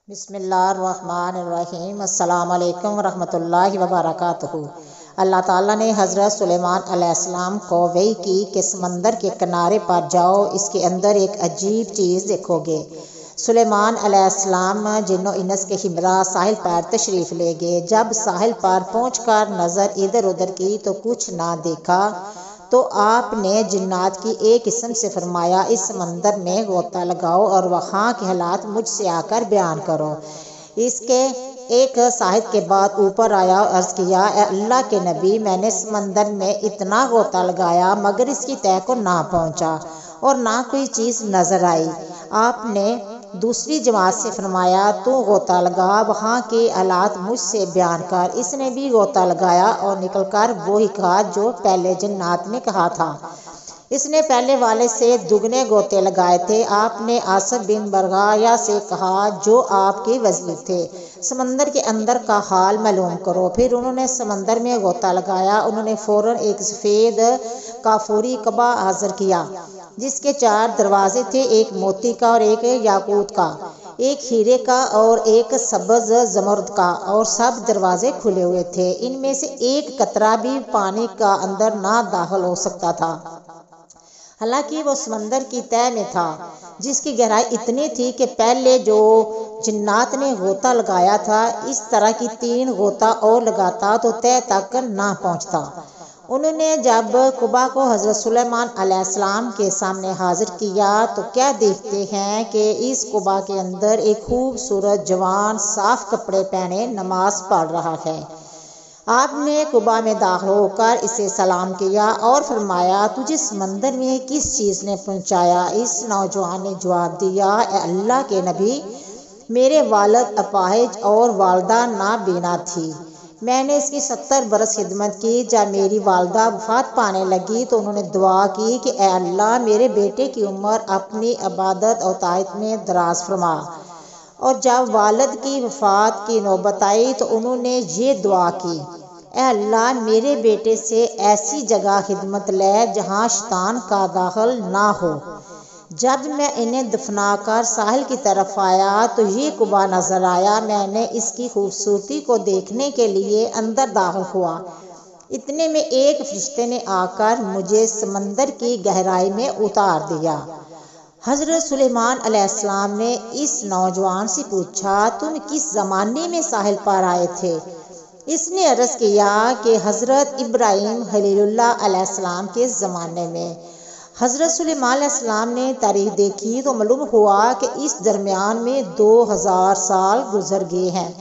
بسم اللہ الرحمن الرحیم۔ السلام علیکم ورحمۃ اللہ وبرکاتہ۔ اللہ تعالیٰ نے حضرت سلیمان علیہ السلام کو وحی کی کہ سمندر کے کنارے پر جاؤ، اس کے اندر ایک عجیب چیز دیکھو گے۔ سلیمان علیہ السلام جن و انس کے ہمراہ ساحل پر تشریف لے گئے۔ جب ساحل پر پہنچ کر نظر ادھر ادھر کی تو کچھ نہ دیکھا، تو آپ نے جنات کی ایک قسم سے فرمایا، اس سمندر میں غوطہ لگاؤ اور وہاں کے حالات مجھ سے آ کر بیان کرو۔ اس کے ایک ساعت کے بعد اوپر آیا اور عرض کیا، اے اللہ کے نبی، میں نے سمندر میں اتنا غوطہ لگایا مگر اس کی تہہ کو نہ پہنچا اور نہ کوئی چیز نظر آئی۔ آپ نے دوسری جماعت سے فرمایا، تو غوطہ لگا، وہاں کے حالات مجھ سے بیان کر۔ اس نے بھی غوطہ لگایا اور نکل کر وہی کہا جو پہلے جنات نے کہا تھا۔ اس نے پہلے والے سے دگنے غوطے لگائے تھے۔ آپ نے آصف بن برغیہ سے کہا جو آپ کے وزیر تھے، سمندر کے اندر کا حال معلوم کرو۔ پھر انہوں نے سمندر میں غوطہ لگایا۔ انہوں نے فوراً ایک سفید کافوری کعبہ حاضر کیا جس کے 4 دروازے تھے، ایک موتی کا اور ایک یاقوت کا، ایک ہیرے کا اور ایک سبز زمرد کا، اور سب دروازے کھلے ہوئے تھے۔ ان میں سے ایک قطرہ بھی پانی کا اندر نہ داخل ہو سکتا تھا، حالانکہ وہ سمندر کی تہہ میں تھا جس کی گہرائی اتنی تھی کہ پہلے جو جنات نے غوطہ لگایا تھا، اس طرح کی 3 غوطہ اور لگاتا تو تہہ تک نہ پہنچتا۔ انہوں نے جب کعبہ کو حضرت سلیمان علیہ السلام کے سامنے حاضر کیا تو کیا دیکھتے ہیں کہ اس کعبہ کے اندر ایک خوبصورت جوان صاف کپڑے پہنے نماز پڑھ رہا ہے۔ آپ نے کعبہ میں داخل ہو کر اسے سلام کیا اور فرمایا، تجھے سمندر میں کس چیز نے پہنچایا؟ اس نوجوان نے جواب دیا، اے اللہ کے نبی، میرے والد اپاہج اور والدہ نابینا تھی۔ میں نے اس کی 70 برس خدمت کی۔ جب میری والدہ وفات پانے لگی تو انہوں نے دعا کی کہ اے اللہ، میرے بیٹے کی عمر اپنی عبادت اور طاعت میں دراز فرما۔ اور جب والد کی وفات کی نوبت آئی تو انہوں نے یہ دعا کی، اے اللہ، میرے بیٹے سے ایسی جگہ خدمت لے جہاں شیطان کا داخل نہ ہو۔ جب میں انہیں دفنا کر ساحل کی طرف آیا تو یہ کعبہ نظر آیا۔ میں نے اس کی خوبصورتی کو دیکھنے کے لیے اندر داخل ہوا۔ اتنے میں ایک فرشتے نے آ کر مجھے سمندر کی گہرائی میں اتار دیا۔ حضرت سلیمان علیہ السلام نے اس نوجوان سے پوچھا، تم کس زمانے میں ساحل پر آئے تھے؟ اس نے عرض کیا کہ حضرت ابراہیم خلیل اللہ علیہ السلام کے زمانے میں۔ حضرت سلیمان علیہ السلام نے تاریخ دیکھی تو معلوم ہوا کہ اس درمیان میں 2000 سال گزر گئے ہیں،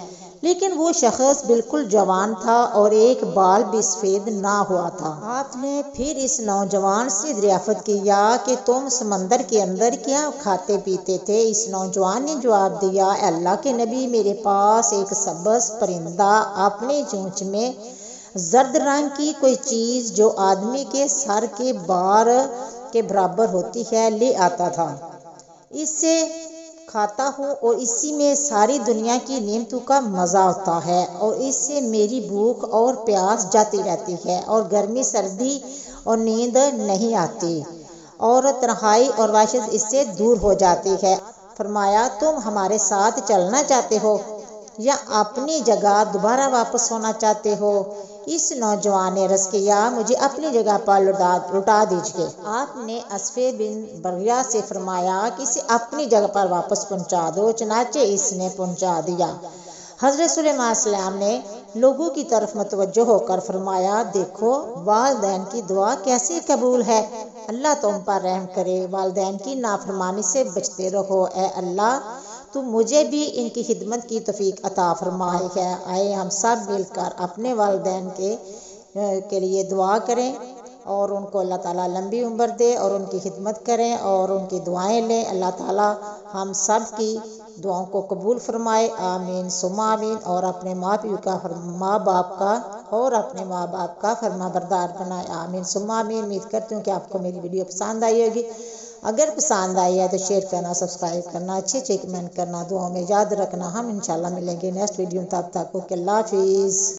لیکن وہ شخص بالکل جوان تھا اور ایک بال بھی سفید نہ ہوا تھا۔ آپ نے پھر اس نوجوان سے دریافت کیا کہ تم سمندر کے اندر کیا کھاتے پیتے تھے؟ اس نوجوان نے جواب دیا، اے اللہ کے نبی، میرے پاس ایک سبز پرندہ اپنے چونچ میں زرد رنگ کی کوئی چیز جو آدمی کے سر کے بار کے برابر ہوتی ہے لے آتا تھا۔ اسے کھاتا ہوں اور اسی میں ساری دنیا کی نعمتوں کا مزہ ہوتا ہے، اور اس سے میری بھوک اور پیاس جاتی رہتی ہے، اور گرمی سردی اور نیند نہیں آتی، اور تنہائی اور وحشت اس سے دور ہو جاتی ہے۔ فرمایا، تم ہمارے ساتھ چلنا چاہتے ہو یا اپنی جگہ دوبارہ واپس ہونا چاہتے ہو؟ اس نوجوان نے عرض کیا، مجھے اپنی جگہ پر لوٹا دیجیے۔ آپ نے آصف بن برغیہ سے فرمایا کہ اسے اپنی جگہ پر واپس پہنچا دو۔ چنانچہ اس نے پہنچا دیا۔ حضرت سلیمان علیہ السلام نے لوگوں کی طرف متوجہ ہو کر فرمایا، دیکھو والدین کی دعا کیسے قبول ہے، اللہ تم پر رحم کرے۔ والدین کی نافرمانی سے بچتے رہو۔ اے اللہ، تو مجھے بھی ان کی خدمت کی توفیق عطا فرمائے ہے۔ آئے ہم سب مل کر اپنے والدین کے لیے دعا کریں اور ان کو اللہ تعالیٰ لمبی عمر دے اور ان کی خدمت کریں اور ان کی دعائیں لیں۔ اللہ تعالیٰ ہم سب کی دعاؤں کو قبول فرمائے، آمین ثم آمین، اور اپنے ماں باپ کا فرما بردار بنائے، آمین ثم آمین۔ امید کرتی ہوں کہ آپ کو میری ویڈیو پسند آئی ہوگی۔ اگر پسند آئی ہے تو شیئر کرنا، سبسکرائب کرنا، اچھے کمنٹ کرنا، دعاؤں میں یاد رکھنا۔ ہم انشاءاللہ ملیں گے نیکسٹ ویڈیو میں، تب تک اوکے، اللہ حافظ۔